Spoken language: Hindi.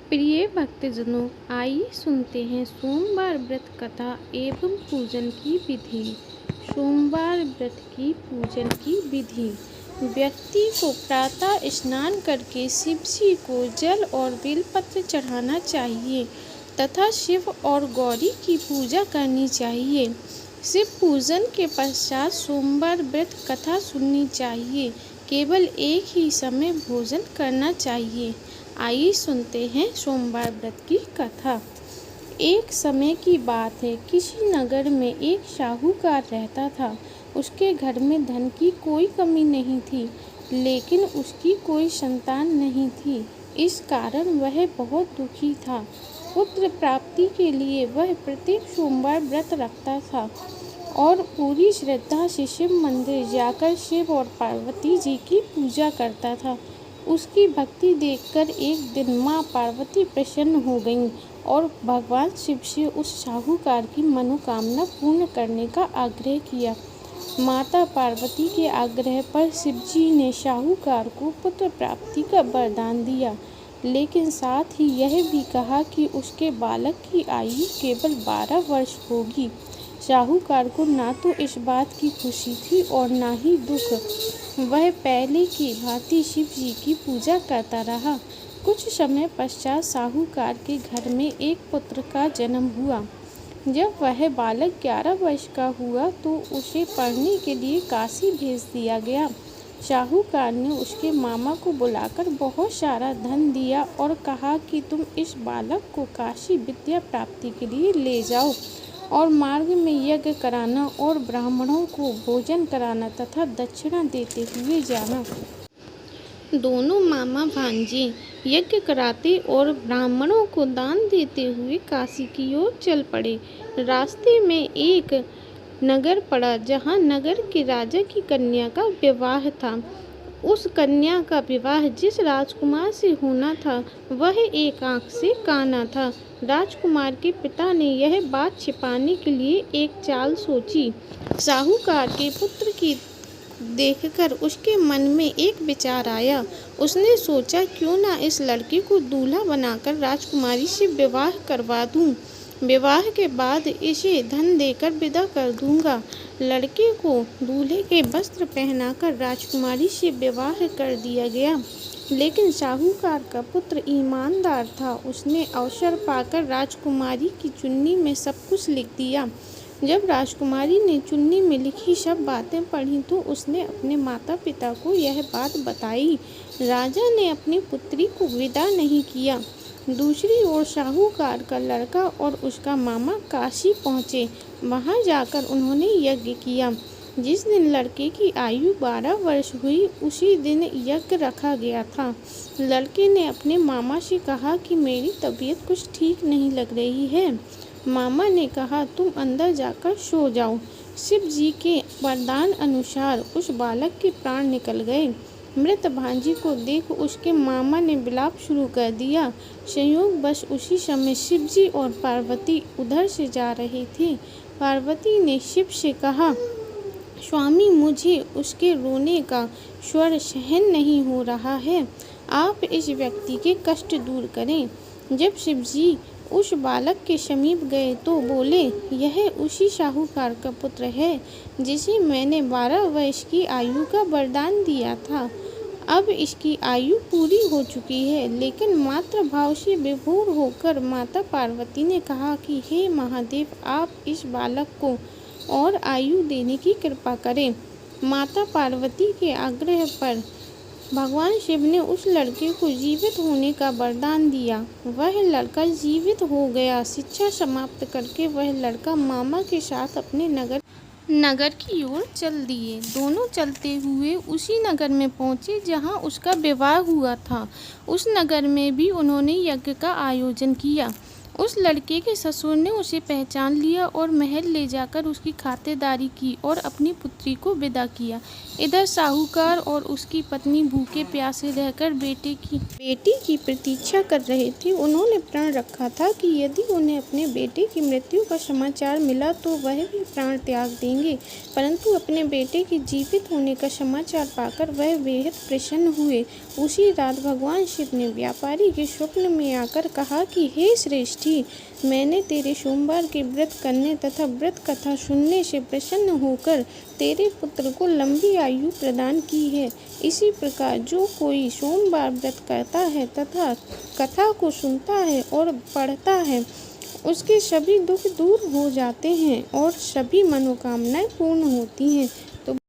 प्रिय भक्तजनों, आइए सुनते हैं सोमवार व्रत कथा एवं पूजन की विधि। सोमवार व्रत की पूजन की विधि। व्यक्ति को प्रातः स्नान करके शिव जी को जल और बेलपत्र चढ़ाना चाहिए तथा शिव और गौरी की पूजा करनी चाहिए। शिव पूजन के पश्चात सोमवार व्रत कथा सुननी चाहिए। केवल एक ही समय भोजन करना चाहिए। आइए सुनते हैं सोमवार व्रत की कथा। एक समय की बात है, किसी नगर में एक साहूकार रहता था। उसके घर में धन की कोई कमी नहीं थी, लेकिन उसकी कोई संतान नहीं थी। इस कारण वह बहुत दुखी था। पुत्र प्राप्ति के लिए वह प्रत्येक सोमवार व्रत रखता था और पूरी श्रद्धा से शिव मंदिर जाकर शिव और पार्वती जी की पूजा करता था। उसकी भक्ति देखकर एक दिन माँ पार्वती प्रसन्न हो गईं और भगवान शिव से उस साहूकार की मनोकामना पूर्ण करने का आग्रह किया। माता पार्वती के आग्रह पर शिव जी ने साहूकार को पुत्र प्राप्ति का वरदान दिया, लेकिन साथ ही यह भी कहा कि उसके बालक की आयु केवल 12 वर्ष होगी। साहूकार को ना तो इस बात की खुशी थी और ना ही दुख। वह पहले की भांति शिव जी की पूजा करता रहा। कुछ समय पश्चात साहूकार के घर में एक पुत्र का जन्म हुआ। जब वह बालक 11 वर्ष का हुआ तो उसे पढ़ने के लिए काशी भेज दिया गया। साहूकार ने उसके मामा को बुलाकर बहुत सारा धन दिया और कहा कि तुम इस बालक को काशी विद्या प्राप्ति के लिए ले जाओ और मार्ग में यज्ञ कराना और ब्राह्मणों को भोजन कराना तथा दक्षिणा देते हुए जाना। दोनों मामा भांजे यज्ञ कराते और ब्राह्मणों को दान देते हुए काशी की ओर चल पड़े। रास्ते में एक नगर पड़ा, जहाँ नगर के राजा की कन्या का विवाह था। उस कन्या का विवाह जिस राजकुमार से होना था वह एक आंख से काना था। राजकुमार के पिता ने यह बात छिपाने के लिए एक चाल सोची। साहूकार के पुत्र की देखकर उसके मन में एक विचार आया। उसने सोचा, क्यों ना इस लड़के को दूल्हा बनाकर राजकुमारी से विवाह करवा दूं। विवाह के बाद इसे धन देकर विदा कर दूंगा। लड़के को दूल्हे के वस्त्र पहनाकर राजकुमारी से विवाह कर दिया गया। लेकिन साहूकार का पुत्र ईमानदार था। उसने अवसर पाकर राजकुमारी की चुन्नी में सब कुछ लिख दिया। जब राजकुमारी ने चुन्नी में लिखी सब बातें पढ़ी तो उसने अपने माता पिता को यह बात बताई। राजा ने अपनी पुत्री को विदा नहीं किया। दूसरी ओर साहूकार का लड़का और उसका मामा काशी पहुँचे। वहाँ जाकर उन्होंने यज्ञ किया। जिस दिन लड़के की आयु 12 वर्ष हुई उसी दिन यज्ञ रखा गया था। लड़के ने अपने मामा से कहा कि मेरी तबीयत कुछ ठीक नहीं लग रही है। मामा ने कहा, तुम अंदर जाकर सो जाओ। शिव जी के वरदान अनुसार उस बालक के प्राण निकल गए। मृत भांजी को देख उसके मामा ने विलाप शुरू कर दिया। संयोगवश उसी समय शिव जी और पार्वती उधर से जा रहे थे। पार्वती ने शिव से कहा, स्वामी, मुझे उसके रोने का स्वर सहन नहीं हो रहा है। आप इस व्यक्ति के कष्ट दूर करें। जब शिव जी उस बालक के समीप गए तो बोले, यह उसी साहूकार का पुत्र है जिसे मैंने 12 वर्ष की आयु का वरदान दिया था। अब इसकी आयु पूरी हो चुकी है। लेकिन मातृ भाव से विभोर होकर माता पार्वती ने कहा कि हे महादेव, आप इस बालक को और आयु देने की कृपा करें। माता पार्वती के आग्रह पर भगवान शिव ने उस लड़के को जीवित होने का वरदान दिया। वह लड़का जीवित हो गया। शिक्षा समाप्त करके वह लड़का मामा के साथ अपने नगर की ओर चल दिए। दोनों चलते हुए उसी नगर में पहुँचे जहाँ उसका विवाह हुआ था। उस नगर में भी उन्होंने यज्ञ का आयोजन किया उस लड़के के ससुर ने उसे पहचान लिया और महल ले जाकर उसकी खातिरदारी की और अपनी पुत्री को विदा किया। इधर साहूकार और उसकी पत्नी भूखे प्यासे रहकर बेटी की प्रतीक्षा कर रहे थे। उन्होंने प्रण रखा था कि यदि उन्हें अपने बेटे की मृत्यु का समाचार मिला तो वह भी प्राण त्याग देंगे, परंतु अपने बेटे के जीवित होने का समाचार पाकर वह बेहद प्रसन्न हुए। उसी रात भगवान शिव ने व्यापारी के स्वप्न में आकर कहा कि हे श्रेष्ठी, मैंने तेरे सोमवार के व्रत करने तथा व्रत कथा सुनने से प्रसन्न होकर तेरे पुत्र को लंबी आयु प्रदान की है। इसी प्रकार जो कोई सोमवार व्रत करता है तथा कथा को सुनता है और पढ़ता है, उसके सभी दुख दूर हो जाते हैं और सभी मनोकामनाएं पूर्ण होती हैं।